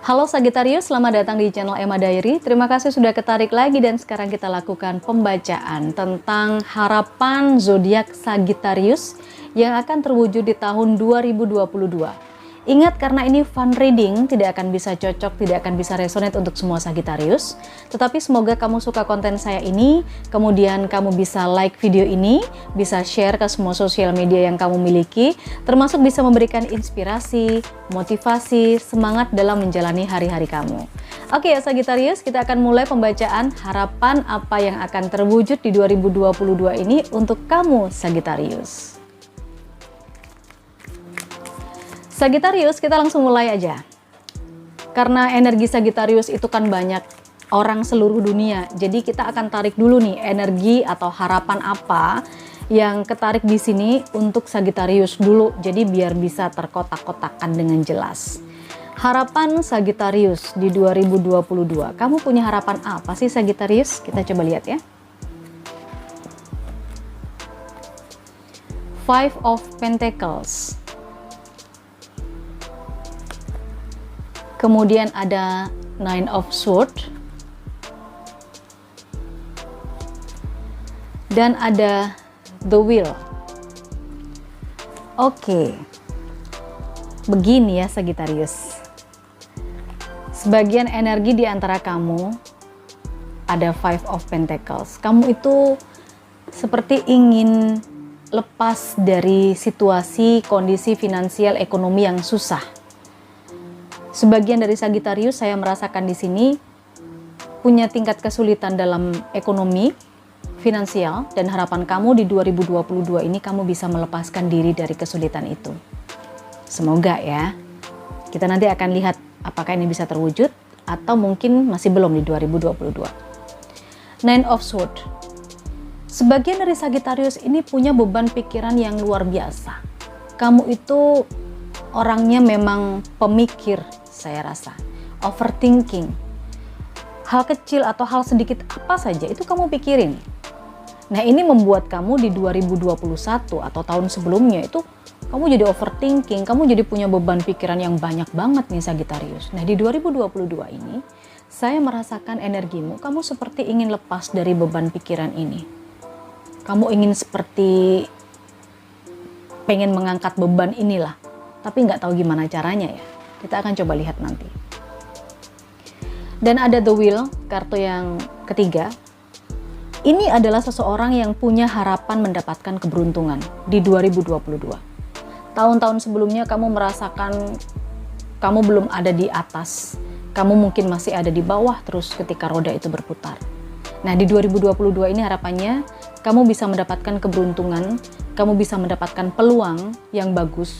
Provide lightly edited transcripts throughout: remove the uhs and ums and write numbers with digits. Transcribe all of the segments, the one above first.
Halo Sagittarius, selamat datang di channel Emma Diary. Terima kasih sudah ketarik lagi dan sekarang kita lakukan pembacaan tentang harapan zodiak Sagittarius yang akan terwujud di tahun 2022. Ingat, karena ini fun reading, tidak akan bisa cocok, tidak akan bisa resonate untuk semua Sagittarius. Tetapi semoga kamu suka konten saya ini, kemudian kamu bisa like video ini, bisa share ke semua sosial media yang kamu miliki, termasuk bisa memberikan inspirasi, motivasi, semangat dalam menjalani hari-hari kamu. Oke ya Sagittarius, kita akan mulai pembacaan harapan apa yang akan terwujud di 2022 ini untuk kamu Sagittarius. Sagittarius, kita langsung mulai aja. Karena energi Sagittarius itu kan banyak orang seluruh dunia. Jadi kita akan tarik dulu nih energi atau harapan apa yang ketarik di sini untuk Sagittarius dulu. Jadi biar bisa terkotak-kotakan dengan jelas. Harapan Sagittarius di 2022. Kamu punya harapan apa sih Sagittarius? Kita coba lihat ya. Five of Pentacles. Kemudian ada Nine of Swords. Dan ada The Wheel. Oke. Begini ya Sagittarius. Sebagian energi di antara kamu ada Five of Pentacles. Kamu itu seperti ingin lepas dari situasi, kondisi finansial, ekonomi yang susah. Sebagian dari Sagittarius saya merasakan di sini punya tingkat kesulitan dalam ekonomi, finansial, dan harapan kamu di 2022 ini kamu bisa melepaskan diri dari kesulitan itu. Semoga ya. Kita nanti akan lihat apakah ini bisa terwujud atau mungkin masih belum di 2022. Nine of Swords. Sebagian dari Sagittarius ini punya beban pikiran yang luar biasa. Kamu itu orangnya memang pemikir, saya rasa. Overthinking. Hal kecil atau hal sedikit apa saja itu kamu pikirin. Nah, ini membuat kamu di 2021 atau tahun sebelumnya itu kamu jadi overthinking, kamu jadi punya beban pikiran yang banyak banget nih Sagittarius. Nah, di 2022 ini saya merasakan energimu, kamu seperti ingin lepas dari beban pikiran ini. Kamu ingin seperti pengen mengangkat beban inilah, tapi nggak tahu gimana caranya ya. Kita akan coba lihat nanti. Dan ada The Wheel, kartu yang ketiga. Ini adalah seseorang yang punya harapan mendapatkan keberuntungan di 2022. Tahun-tahun sebelumnya kamu merasakan kamu belum ada di atas. Kamu mungkin masih ada di bawah terus ketika roda itu berputar. Nah, di 2022 ini harapannya kamu bisa mendapatkan keberuntungan, kamu bisa mendapatkan peluang yang bagus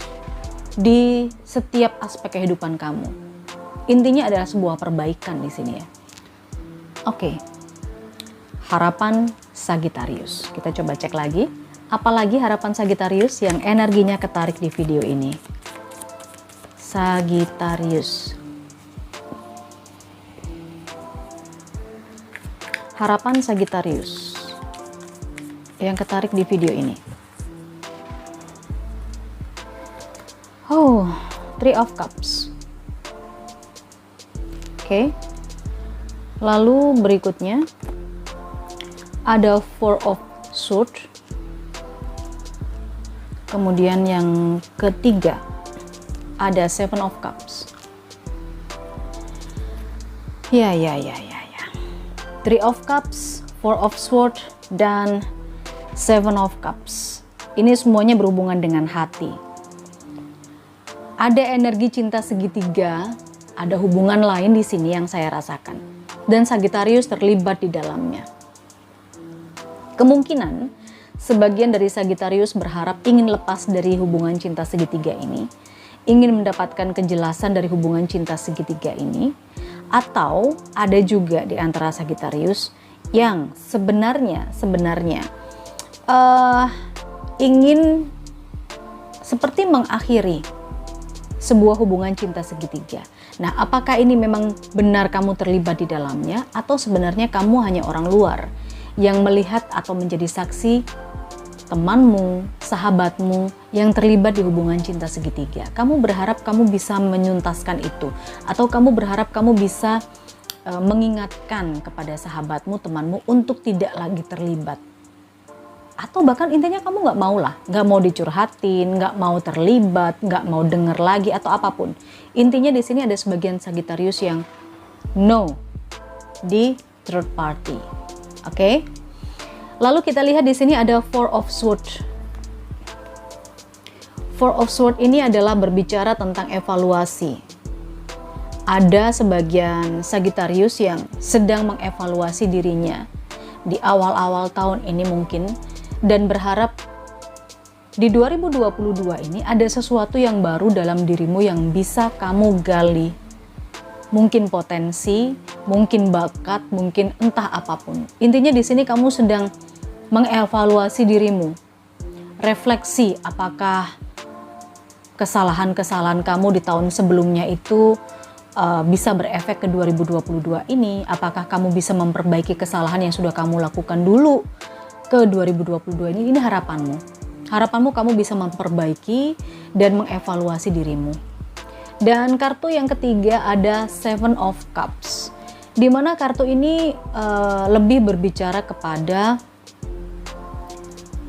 di setiap aspek kehidupan kamu. Intinya adalah sebuah perbaikan di sini ya. Oke. Harapan Sagittarius. Kita coba cek lagi. Apalagi harapan Sagittarius yang energinya ketarik di video ini. Sagittarius. Harapan Sagittarius yang ketarik di video ini. Oh, Three of Cups. Oke. Lalu berikutnya ada Four of Swords. Kemudian yang ketiga ada Seven of Cups. Ya. Three of Cups, Four of Swords, dan Seven of Cups. Ini semuanya berhubungan dengan hati. Ada energi cinta segitiga, ada hubungan lain di sini yang saya rasakan. Dan Sagittarius terlibat di dalamnya. Kemungkinan sebagian dari Sagittarius berharap ingin lepas dari hubungan cinta segitiga ini, ingin mendapatkan kejelasan dari hubungan cinta segitiga ini, atau ada juga di antara Sagittarius yang sebenarnya ingin seperti mengakhiri sebuah hubungan cinta segitiga. Nah, apakah ini memang benar kamu terlibat di dalamnya atau sebenarnya kamu hanya orang luar yang melihat atau menjadi saksi temanmu, sahabatmu yang terlibat di hubungan cinta segitiga. Kamu berharap kamu bisa menyuntaskan itu, atau kamu berharap kamu bisa mengingatkan kepada sahabatmu, temanmu untuk tidak lagi terlibat. Atau bahkan intinya kamu nggak mau dicurhatin, nggak mau terlibat, nggak mau denger lagi atau apapun. Intinya di sini ada sebagian Sagittarius yang no di third party. Oke? Lalu kita lihat di sini ada Four of Swords. Four of Swords ini adalah berbicara tentang evaluasi. Ada sebagian Sagittarius yang sedang mengevaluasi dirinya di awal-awal tahun ini mungkin, dan berharap di 2022 ini ada sesuatu yang baru dalam dirimu yang bisa kamu gali. Mungkin potensi, mungkin bakat, mungkin entah apapun. Intinya di sini kamu sedang mengevaluasi dirimu. Refleksi apakah kesalahan-kesalahan kamu di tahun sebelumnya itu bisa berefek ke 2022 ini. Apakah kamu bisa memperbaiki kesalahan yang sudah kamu lakukan dulu ke 2022 ini? Ini harapanmu. Harapanmu kamu bisa memperbaiki dan mengevaluasi dirimu. Dan kartu yang ketiga ada Seven of Cups, di mana kartu ini lebih berbicara kepada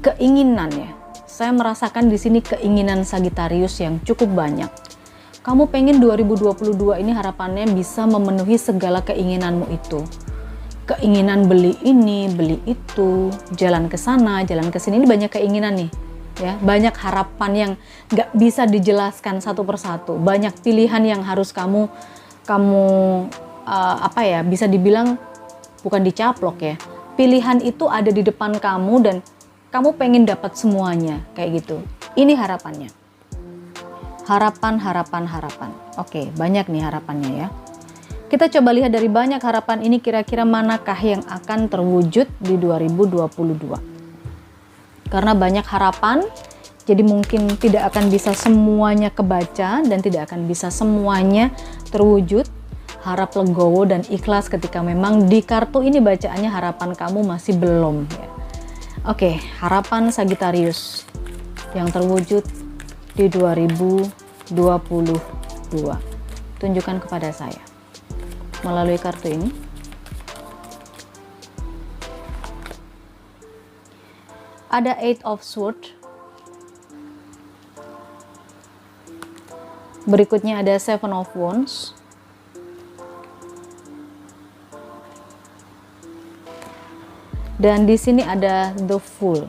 keinginan ya. Saya merasakan di sini keinginan Sagittarius yang cukup banyak. Kamu pengen 2022 ini harapannya bisa memenuhi segala keinginanmu itu. Keinginan beli ini, beli itu, jalan ke sana, jalan ke sini, ini banyak keinginan nih. Ya, banyak harapan yang nggak bisa dijelaskan satu persatu. Banyak pilihan yang harus kamu bisa dibilang bukan dicaplok ya. Pilihan itu ada di depan kamu dan kamu pengen dapat semuanya kayak gitu. Ini harapannya. Harapan. Oke, banyak nih harapannya ya. Kita coba lihat dari banyak harapan ini kira-kira manakah yang akan terwujud di 2022. Karena banyak harapan, jadi mungkin tidak akan bisa semuanya kebaca dan tidak akan bisa semuanya terwujud. Harap legowo dan ikhlas ketika memang di kartu ini bacaannya harapan kamu masih belum ya. Oke, harapan Sagittarius yang terwujud di 2022. Tunjukkan kepada saya melalui kartu ini. Ada Eight of Swords. Berikutnya ada Seven of Wands. Dan di sini ada The Fool.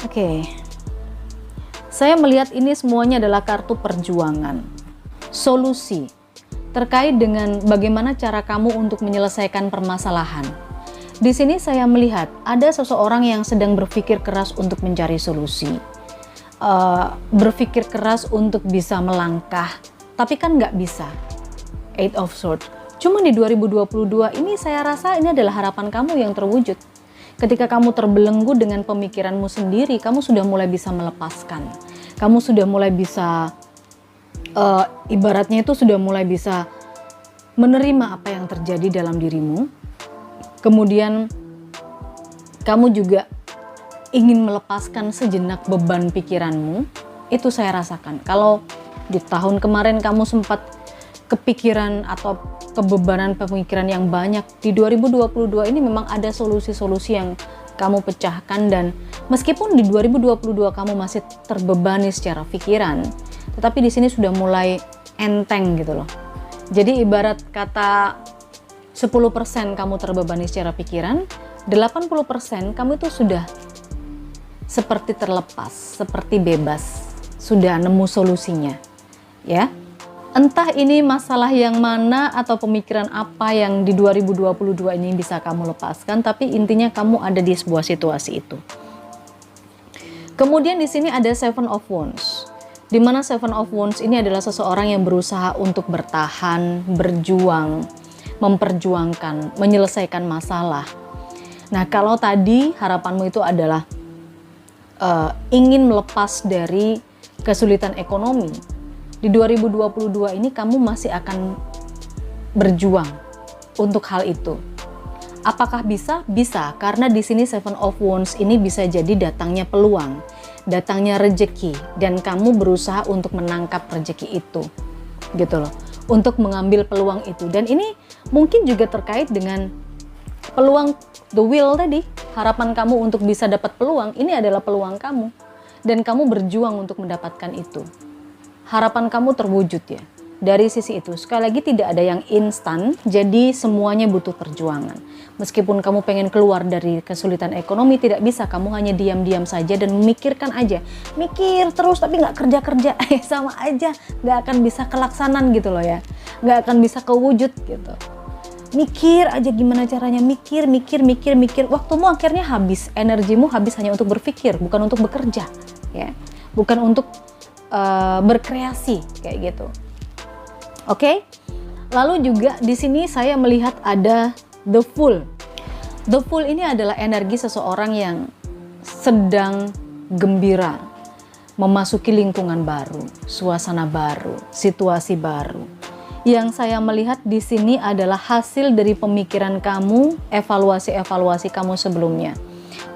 Oke. Saya melihat ini semuanya adalah kartu perjuangan, solusi terkait dengan bagaimana cara kamu untuk menyelesaikan permasalahan. Di sini saya melihat ada seseorang yang sedang berpikir keras untuk mencari solusi, berpikir keras untuk bisa melangkah, tapi kan nggak bisa. Eight of Swords. Cuma di 2022 ini saya rasa ini adalah harapan kamu yang terwujud. Ketika kamu terbelenggu dengan pemikiranmu sendiri, kamu sudah mulai bisa melepaskan. Kamu sudah mulai bisa, ibaratnya itu sudah mulai bisa menerima apa yang terjadi dalam dirimu. Kemudian kamu juga ingin melepaskan sejenak beban pikiranmu. Itu saya rasakan. Kalau di tahun kemarin kamu sempat kepikiran atau kebebanan pemikiran yang banyak, di 2022 ini memang ada solusi-solusi yang kamu pecahkan, dan meskipun di 2022 kamu masih terbebani secara pikiran, tetapi di sini sudah mulai enteng gitu loh. Jadi ibarat kata 10% kamu terbebani secara pikiran, 80% kamu itu sudah seperti terlepas, seperti bebas, sudah nemu solusinya ya. Entah ini masalah yang mana atau pemikiran apa yang di 2022 ini bisa kamu lepaskan, tapi intinya kamu ada di sebuah situasi itu. Kemudian di sini ada Seven of Wands, di mana Seven of Wands ini adalah seseorang yang berusaha untuk bertahan, berjuang, memperjuangkan, menyelesaikan masalah. Nah, kalau tadi harapanmu itu adalah ingin melepas dari kesulitan ekonomi, di 2022 ini kamu masih akan berjuang untuk hal itu. Apakah bisa? Bisa, karena di sini Seven of Wands ini bisa jadi datangnya peluang, datangnya rejeki, dan kamu berusaha untuk menangkap rejeki itu, gitu loh, untuk mengambil peluang itu. Dan ini mungkin juga terkait dengan peluang the will tadi, harapan kamu untuk bisa dapat peluang, ini adalah peluang kamu, dan kamu berjuang untuk mendapatkan itu. Harapan kamu terwujud ya. Dari sisi itu, sekali lagi tidak ada yang instan, jadi semuanya butuh perjuangan. Meskipun kamu pengen keluar dari kesulitan ekonomi, tidak bisa, kamu hanya diam-diam saja dan memikirkan aja. Mikir terus tapi nggak kerja-kerja, sama aja, nggak akan bisa kelaksanan gitu loh ya. Nggak akan bisa kewujud gitu. Mikir aja gimana caranya, mikir. Waktumu akhirnya habis, energimu habis hanya untuk berpikir, bukan untuk bekerja, ya, bukan untuk berkreasi kayak gitu. Oke, lalu juga di sini saya melihat ada the Fool. The Fool ini adalah energi seseorang yang sedang gembira, memasuki lingkungan baru, suasana baru, situasi baru. Yang saya melihat di sini adalah hasil dari pemikiran kamu, evaluasi kamu sebelumnya.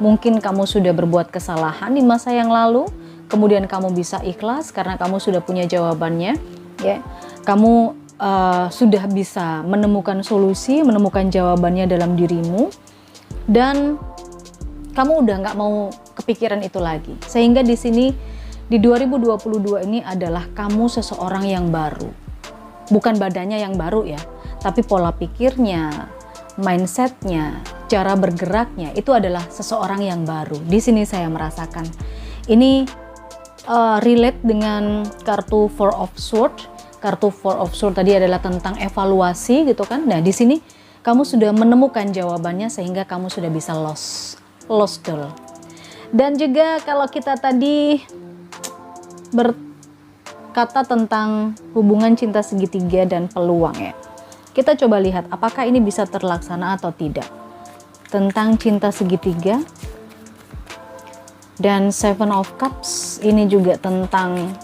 Mungkin kamu sudah berbuat kesalahan di masa yang lalu, kemudian kamu bisa ikhlas karena kamu sudah punya jawabannya, ya. Kamu sudah bisa menemukan solusi, menemukan jawabannya dalam dirimu, dan kamu udah nggak mau kepikiran itu lagi. Sehingga di sini di 2022 ini adalah kamu seseorang yang baru. Bukan badannya yang baru ya, tapi pola pikirnya, mindsetnya, cara bergeraknya itu adalah seseorang yang baru. Di sini saya merasakan ini relate dengan kartu Four of Swords. Kartu Four of Swords tadi adalah tentang evaluasi gitu kan. Nah di sini kamu sudah menemukan jawabannya sehingga kamu sudah bisa lost dulu. Dan juga kalau kita tadi berkata tentang hubungan cinta segitiga dan peluang ya. Kita coba lihat apakah ini bisa terlaksana atau tidak. Tentang cinta segitiga dan Seven of Cups ini juga tentang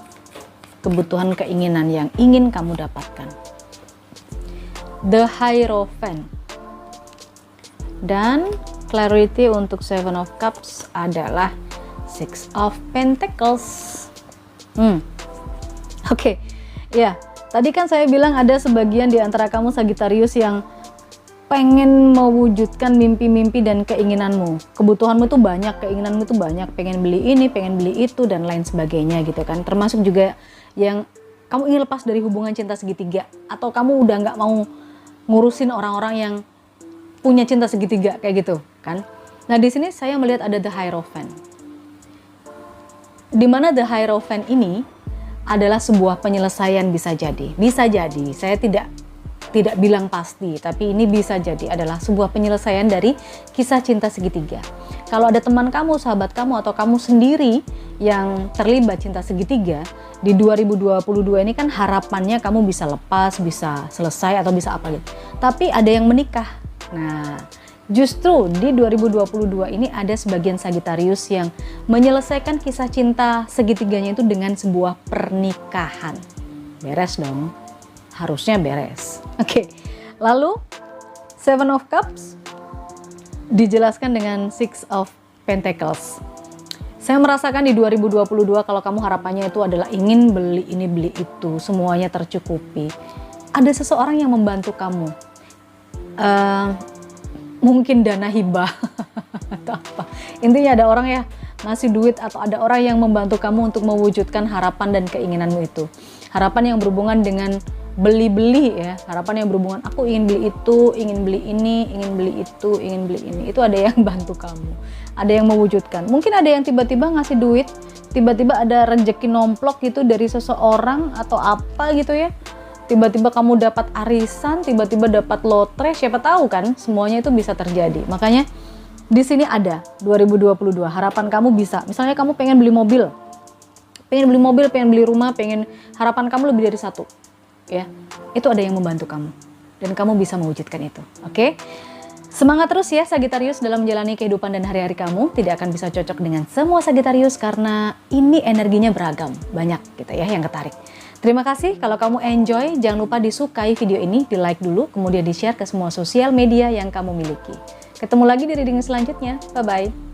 kebutuhan keinginan yang ingin kamu dapatkan. The Hierophant dan clarity untuk Seven of Cups adalah Six of Pentacles. Oke, ya tadi kan saya bilang ada sebagian di antara kamu Sagittarius yang pengen mewujudkan mimpi-mimpi dan keinginanmu. Kebutuhanmu tuh banyak, keinginanmu tuh banyak, pengen beli ini, pengen beli itu dan lain sebagainya gitu kan. Termasuk juga yang kamu ingin lepas dari hubungan cinta segitiga, atau kamu udah nggak mau ngurusin orang-orang yang punya cinta segitiga kayak gitu kan. Nah di sini saya melihat ada The Hierophant, dimana The Hierophant ini adalah sebuah penyelesaian. Bisa jadi saya tidak bilang pasti, tapi ini bisa jadi adalah sebuah penyelesaian dari kisah cinta segitiga. Kalau ada teman kamu, sahabat kamu, atau kamu sendiri yang terlibat cinta segitiga, di 2022 ini kan harapannya kamu bisa lepas, bisa selesai, atau bisa apa gitu. Tapi ada yang menikah. Nah, justru di 2022 ini ada sebagian Sagittarius yang menyelesaikan kisah cinta segitiganya itu dengan sebuah pernikahan. Beres dong. Harusnya beres. Oke. Lalu Seven of Cups dijelaskan dengan Six of Pentacles. Saya merasakan di 2022 kalau kamu harapannya itu adalah ingin beli ini beli itu, semuanya tercukupi. Ada seseorang yang membantu kamu. Mungkin dana hibah atau apa. Intinya ada orang ya ngasih duit, atau ada orang yang membantu kamu untuk mewujudkan harapan dan keinginanmu itu. Harapan yang berhubungan dengan beli-beli ya, harapan yang berhubungan aku ingin beli itu, ingin beli ini, ingin beli itu, ingin beli ini. Itu ada yang bantu kamu, ada yang mewujudkan. Mungkin ada yang tiba-tiba ngasih duit, tiba-tiba ada rezeki nomplok gitu dari seseorang atau apa gitu ya. Tiba-tiba kamu dapat arisan, tiba-tiba dapat lotre, siapa tahu kan, semuanya itu bisa terjadi. Makanya di sini ada 2022 harapan kamu bisa. Misalnya kamu pengen beli mobil, pengen beli rumah, harapan kamu lebih dari satu. Ya, itu ada yang membantu kamu dan kamu bisa mewujudkan itu. Oke. Semangat terus ya Sagittarius dalam menjalani kehidupan dan hari-hari kamu. Tidak akan bisa cocok dengan semua Sagittarius karena ini energinya beragam. Banyak gitu ya yang ketarik. Terima kasih, kalau kamu enjoy, jangan lupa disukai video ini, di like dulu, kemudian di share ke semua sosial media yang kamu miliki. Ketemu lagi di reading selanjutnya, bye-bye.